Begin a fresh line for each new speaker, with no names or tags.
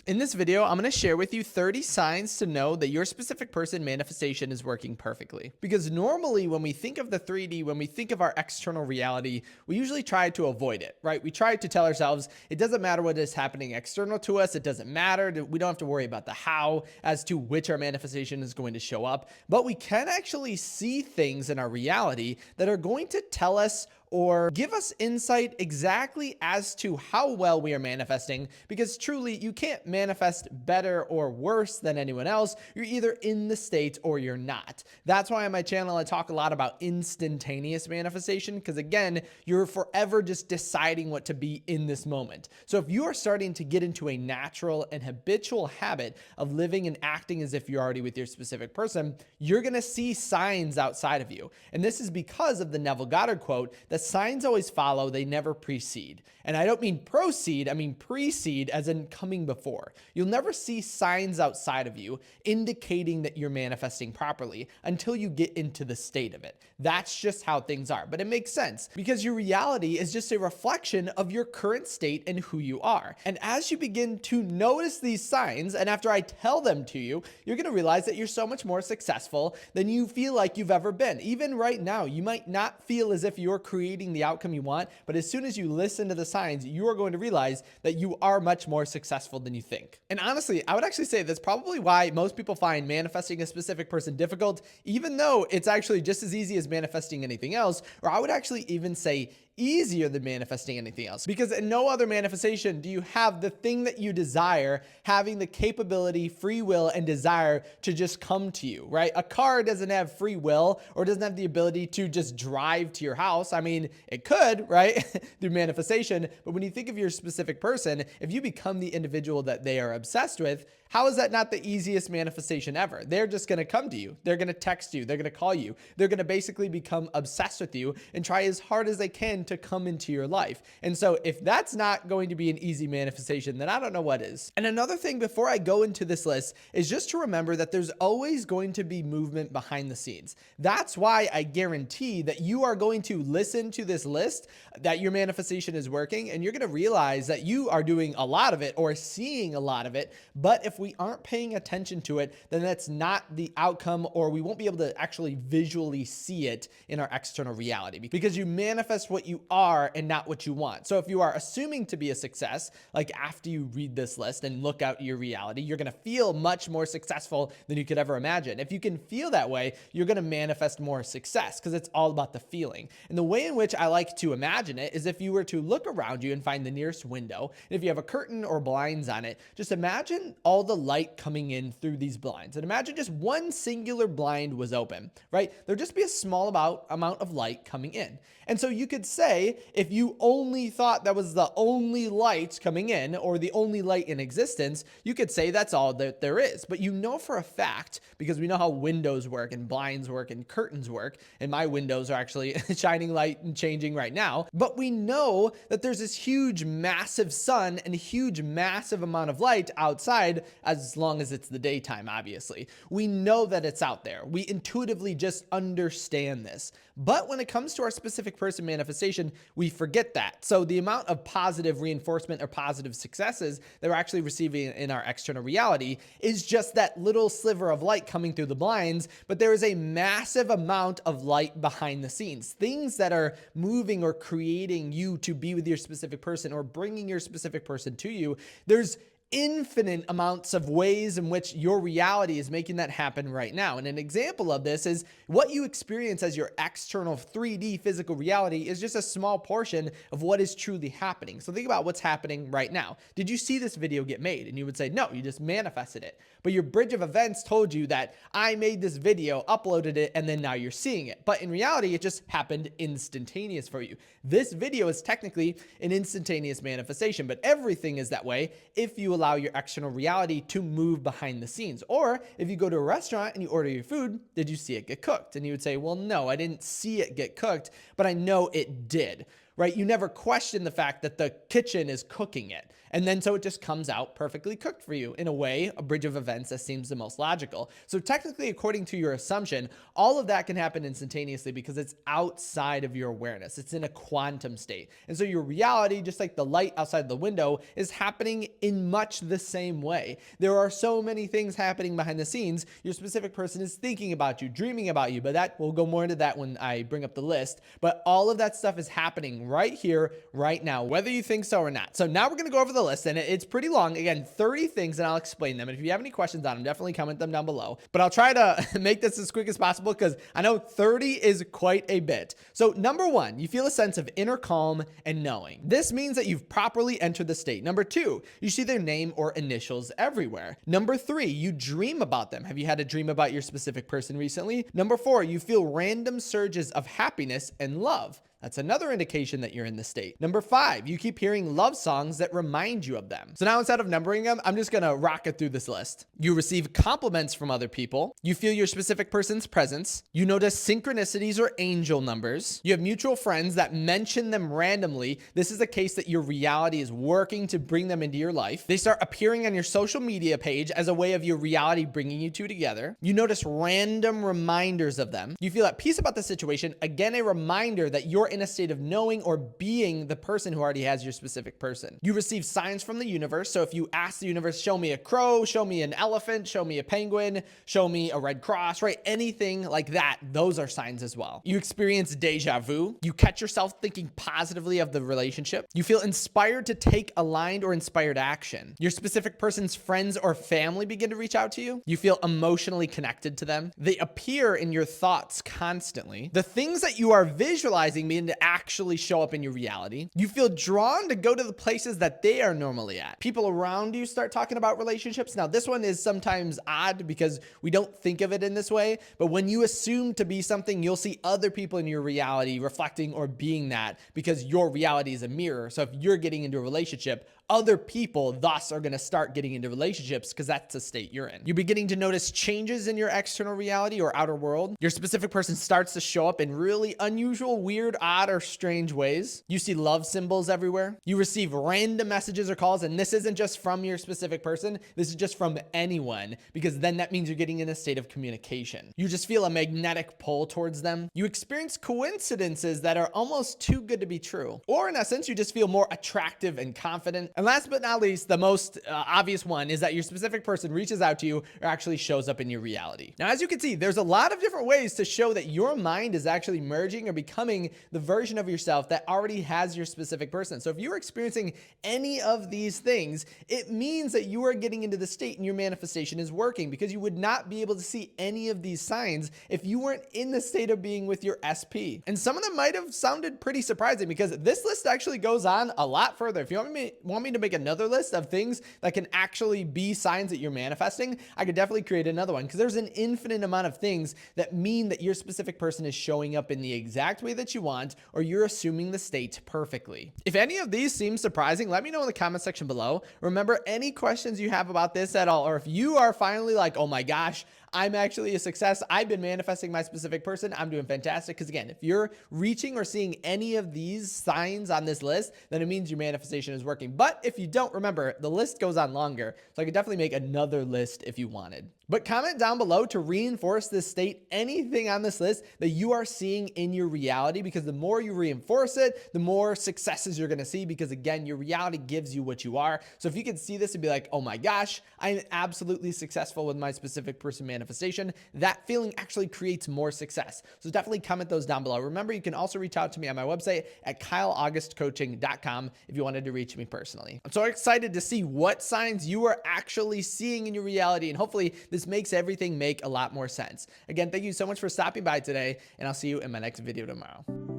In this video, I'm going to share with you 30 signs to know that your specific person manifestation is working perfectly. Because normally when we think of the 3D, when we think of our external reality, we usually try to avoid it, right? We try to tell ourselves it doesn't matter what is happening external to us. It doesn't matter. We don't have to worry about the how as to which our manifestation is going to show up. But we can actually see things in our reality that are going to tell us or give us insight exactly as to how well we are manifesting, because truly you can't manifest better or worse than anyone else. You're either in the state or you're not. That's why on my channel I talk a lot about instantaneous manifestation, because again, you're forever just deciding what to be in this moment. So if you are starting to get into a natural and habitual habit of living and acting as if you're already with your specific person, you're going to see signs outside of you. And this is because of the Neville Goddard quote that signs always follow, they never precede. And I don't mean proceed, I mean precede as in coming before. You'll never see signs outside of you indicating that you're manifesting properly until you get into the state of it. That's just how things are. But it makes sense because your reality is just a reflection of your current state and who you are. And as you begin to notice these signs, and after I tell them to you, you're going to realize that you're so much more successful than you feel like you've ever been. Even right now, you might not feel as if you're creating the outcome you want, but as soon as you listen to the signs, you are going to realize that you are much more successful than you think. And honestly, I would actually say that's probably why most people find manifesting a specific person difficult, even though it's actually just as easy as manifesting anything else, or I would actually even say easier than manifesting anything else, because in no other manifestation do you have the thing that you desire having the capability, free will, and desire to just come to you, right? A car doesn't have free will or doesn't have the ability to just drive to your house. I mean, it could, right? Through manifestation. But when you think of your specific person, if you become the individual that they are obsessed with, how is that not the easiest manifestation ever? They're just going to come to you. They're going to text you. They're going to call you. They're going to basically become obsessed with you and try as hard as they can to come into your life. And so if that's not going to be an easy manifestation, then I don't know what is. And another thing before I go into this list is just to remember that there's always going to be movement behind the scenes. That's why I guarantee that you are going to listen to this list, that your manifestation is working, and you're going to realize that you are doing a lot of it or seeing a lot of it. But if we aren't paying attention to it, then that's not the outcome, or we won't be able to actually visually see it in our external reality, because you manifest what you are and not what you want. So if you are assuming to be a success, like after you read this list and look out your reality, you're going to feel much more successful than you could ever imagine. If you can feel that way, you're going to manifest more success, because it's all about the feeling. And the way in which I like to imagine it is if you were to look around you and find the nearest window, and if you have a curtain or blinds on it, just imagine all the light coming in through these blinds. And imagine just one singular blind was open, right? There'd just be a small amount of light coming in. And so you could say, if you only thought that was the only light coming in or the only light in existence, you could say that's all that there is. But you know for a fact, because we know how windows work and blinds work and curtains work, and my windows are actually shining light and changing right now, but we know that there's this huge, massive sun and a huge, massive amount of light outside, as long as it's the daytime, obviously. We know that it's out there. We intuitively just understand this. But when it comes to our specific person manifestation, we forget that. So the amount of positive reinforcement or positive successes that we're actually receiving in our external reality is just that little sliver of light coming through the blinds, but there is a massive amount of light behind the scenes. Things that are moving or creating you to be with your specific person or bringing your specific person to you. There's infinite amounts of ways in which your reality is making that happen right now. And an example of this is what you experience as your external 3D physical reality is just a small portion of what is truly happening. So think about what's happening right now. Did you see this video get made? And you would say, no, you just manifested it. But your bridge of events told you that I made this video, uploaded it, and then now you're seeing it. But in reality, it just happened instantaneous for you. This video is technically an instantaneous manifestation, but everything is that way if you allow your external reality to move behind the scenes. Or if you go to a restaurant and you order your food, did you see it get cooked? And you would say, well, no, I didn't see it get cooked, but I know it did. Right? You never question the fact that the kitchen is cooking it. And then so it just comes out perfectly cooked for you. In a way, a bridge of events that seems the most logical. So technically, according to your assumption, all of that can happen instantaneously because it's outside of your awareness. It's in a quantum state. And so your reality, just like the light outside the window, is happening in much the same way. There are so many things happening behind the scenes. Your specific person is thinking about you, dreaming about you, but that we'll go more into that when I bring up the list. But all of that stuff is happening right here, right now, whether you think so or not. So now we're going to go over the list, and it's pretty long. Again, 30 things, and I'll explain them. And if you have any questions on them, definitely comment them down below. But I'll try to make this as quick as possible because I know 30 is quite a bit. So number one, you feel a sense of inner calm and knowing. This means that you've properly entered the state. Number two, you see their name or initials everywhere. Number three, you dream about them. Have you had a dream about your specific person recently? Number four, you feel random surges of happiness and love. That's another indication that you're in the state. Number five, you keep hearing love songs that remind you of them. So now instead of numbering them, I'm just gonna rocket through this list. You receive compliments from other people. You feel your specific person's presence. You notice synchronicities or angel numbers. You have mutual friends that mention them randomly. This is a case that your reality is working to bring them into your life. They start appearing on your social media page as a way of your reality bringing you two together. You notice random reminders of them. You feel at peace about the situation. Again, a reminder that you're in a state of knowing or being the person who already has your specific person. You receive signs from the universe. So if you ask the universe, show me a crow, show me an elephant, show me a penguin, show me a red cross, right? Anything like that, those are signs as well. You experience deja vu. You catch yourself thinking positively of the relationship. You feel inspired to take aligned or inspired action. Your specific person's friends or family begin to reach out to you. You feel emotionally connected to them. They appear in your thoughts constantly. The things that you are visualizing begin to actually show up in your reality. You feel drawn to go to the places that they are normally at. People around you start talking about relationships. Now, this one is sometimes odd because we don't think of it in this way, but when you assume to be something, you'll see other people in your reality reflecting or being that because your reality is a mirror. So if you're getting into a relationship, other people thus are going to start getting into relationships because that's the state you're in. You're beginning to notice changes in your external reality or outer world. Your specific person starts to show up in really unusual, weird, odd, or strange ways. You see love symbols everywhere. You receive random messages or calls, and this isn't just from your specific person. This is just from anyone because then that means you're getting in a state of communication. You just feel a magnetic pull towards them. You experience coincidences that are almost too good to be true. Or in essence, you just feel more attractive and confident. And last but not least, the most obvious one is that your specific person reaches out to you or actually shows up in your reality. Now, as you can see, there's a lot of different ways to show that your mind is actually merging or becoming the version of yourself that already has your specific person. So if you're experiencing any of these things, it means that you are getting into the state and your manifestation is working because you would not be able to see any of these signs if you weren't in the state of being with your SP. And some of them might have sounded pretty surprising because this list actually goes on a lot further. If you want me to make another list of things that can actually be signs that you're manifesting, I could definitely create another one because there's an infinite amount of things that mean that your specific person is showing up in the exact way that you want, or you're assuming the state perfectly. If any of these seem surprising, let me know in the comment section below. Remember, any questions you have about this at all, or if you are finally like, oh my gosh, I'm actually a success, I've been manifesting my specific person, I'm doing fantastic. Because again, if you're reaching or seeing any of these signs on this list, then it means your manifestation is working. But if you don't, remember, the list goes on longer. So I could definitely make another list if you wanted. But comment down below to reinforce this state, anything on this list that you are seeing in your reality, because the more you reinforce it, the more successes you're going to see, because again, your reality gives you what you are. So if you can see this and be like, oh my gosh, I'm absolutely successful with my specific person manifestation, that feeling actually creates more success. So definitely comment those down below. Remember, you can also reach out to me on my website at kyleaugustcoaching.com if you wanted to reach me personally. I'm so excited to see what signs you are actually seeing in your reality, and hopefully this makes everything make a lot more sense. Again, thank you so much for stopping by today, and I'll see you in my next video tomorrow.